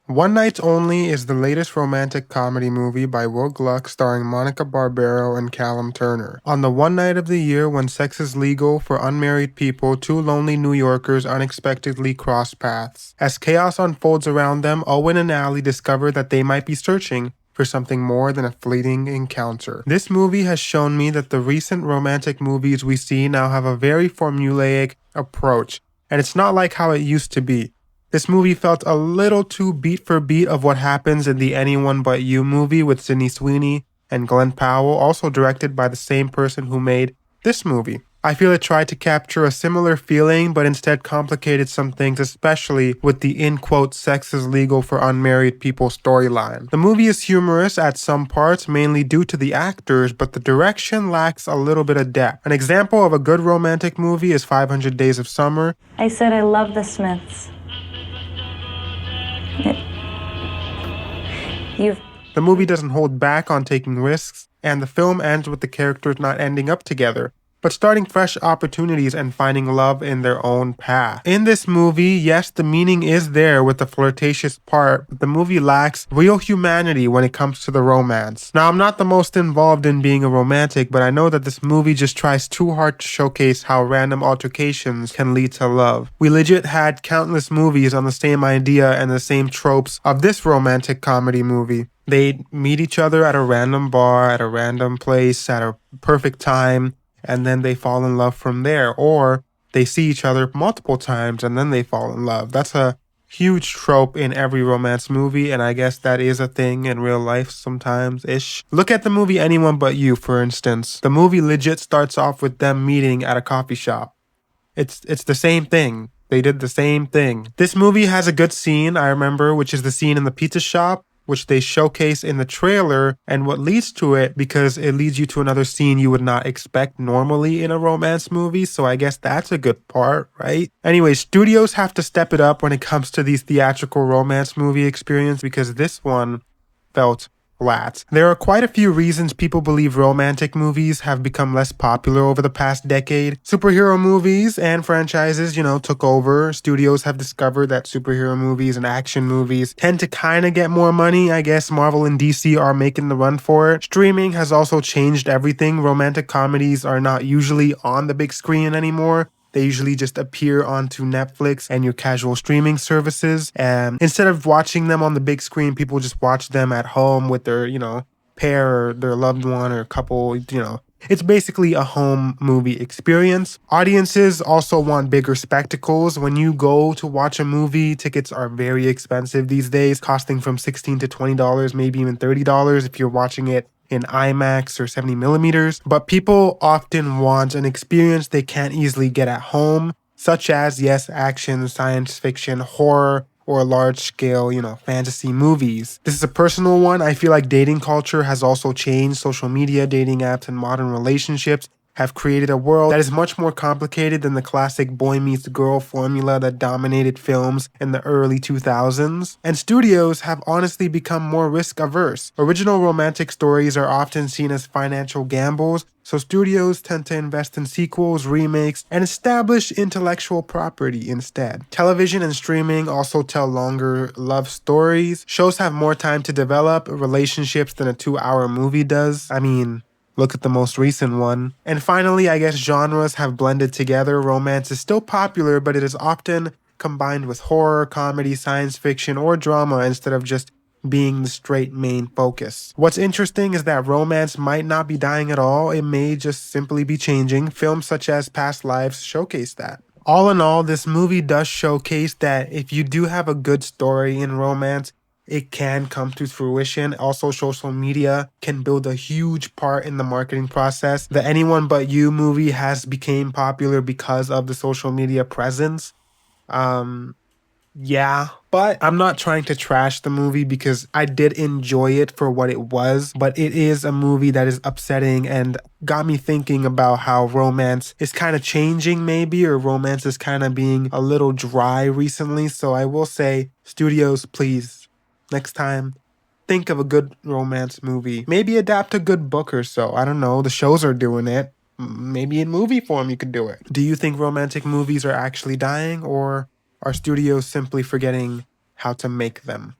One Night Only is the latest romantic comedy movie by Will Gluck starring Monica Barbaro and Callum Turner. On the one night of the year when sex is legal for unmarried people, two lonely New Yorkers unexpectedly cross paths. As chaos unfolds around them, Owen and Allie discover that they might be searching for something more than a fleeting encounter. This movie has shown me that the recent romantic movies we see now have a very formulaic approach, and it's not like how it used to be. This movie felt a little too beat for beat of what happens in the Anyone But You movie with Sydney Sweeney and Glenn Powell, also directed by the same person who made this movie. I feel it tried to capture a similar feeling, but instead complicated some things, especially with the in-quote sex is legal for unmarried people storyline. The movie is humorous at some parts, mainly due to the actors, but the direction lacks a little bit of depth. An example of a good romantic movie is 500 Days of Summer. I said I love the Smiths. The movie doesn't hold back on taking risks, and the film ends with the characters not ending up together, but starting fresh opportunities and finding love in their own path. In this movie, yes, the meaning is there with the flirtatious part, but the movie lacks real humanity when it comes to the romance. Now, I'm not the most involved in being a romantic, but I know that this movie just tries too hard to showcase how random altercations can lead to love. We legit had countless movies on the same idea and the same tropes of this romantic comedy movie. They meet each other at a random bar, at a random place, at a perfect time, and then they fall in love from there. Or they see each other multiple times and then they fall in love. That's a huge trope in every romance movie, and I guess that is a thing in real life sometimes-ish. Look at the movie Anyone But You, for instance. The movie legit starts off with them meeting at a coffee shop. It's the same thing. They did the same thing. This movie has a good scene, I remember, which is the scene in the pizza shop, which they showcase in the trailer, and what leads to it, because it leads you to another scene you would not expect normally in a romance movie, so I guess that's a good part, right? Anyway, studios have to step it up when it comes to these theatrical romance movie experience, because this one felt flat. There are quite a few reasons people believe romantic movies have become less popular over the past decade. Superhero movies and franchises, took over. Studios have discovered that superhero movies and action movies tend to kind of get more money. I guess Marvel and DC are making the run for it. Streaming has also changed everything. Romantic comedies are not usually on the big screen anymore. They usually just appear onto Netflix and your casual streaming services. And instead of watching them on the big screen, people just watch them at home with their, pair or their loved one or couple, It's basically a home movie experience. Audiences also want bigger spectacles. When you go to watch a movie, tickets are very expensive these days, costing from $16 to $20, maybe even $30 if you're watching it in IMAX or 70 millimeters. But people often want an experience they can't easily get at home, such as, yes, action, science fiction, horror, or large-scale, fantasy movies. This is a personal one. I feel like dating culture has also changed. Social media, dating apps, and modern relationships have created a world that is much more complicated than the classic boy meets girl formula that dominated films in the early 2000s. And studios have honestly become more risk-averse. Original romantic stories are often seen as financial gambles, so studios tend to invest in sequels, remakes, and establish intellectual property instead. Television and streaming also tell longer love stories. Shows have more time to develop relationships than a 2-hour movie does. I mean, look at the most recent one. And finally, I guess genres have blended together. Romance is still popular, but it is often combined with horror, comedy, science fiction, or drama instead of just being the straight main focus. What's interesting is that romance might not be dying at all. It may just simply be changing. Films such as Past Lives showcase that. All in all, this movie does showcase that if you do have a good story in romance, it can come to fruition. Also, social media can build a huge part in the marketing process. The Anyone But You movie has become popular because of the social media presence. Yeah, but I'm not trying to trash the movie because I did enjoy it for what it was, but it is a movie that is upsetting and got me thinking about how romance is kind of changing maybe, or romance is kind of being a little dry recently. So I will say, studios, please, next time, think of a good romance movie. Maybe adapt a good book or so. I don't know. The shows are doing it. Maybe in movie form you could do it. Do you think romantic movies are actually dying, or are studios simply forgetting how to make them.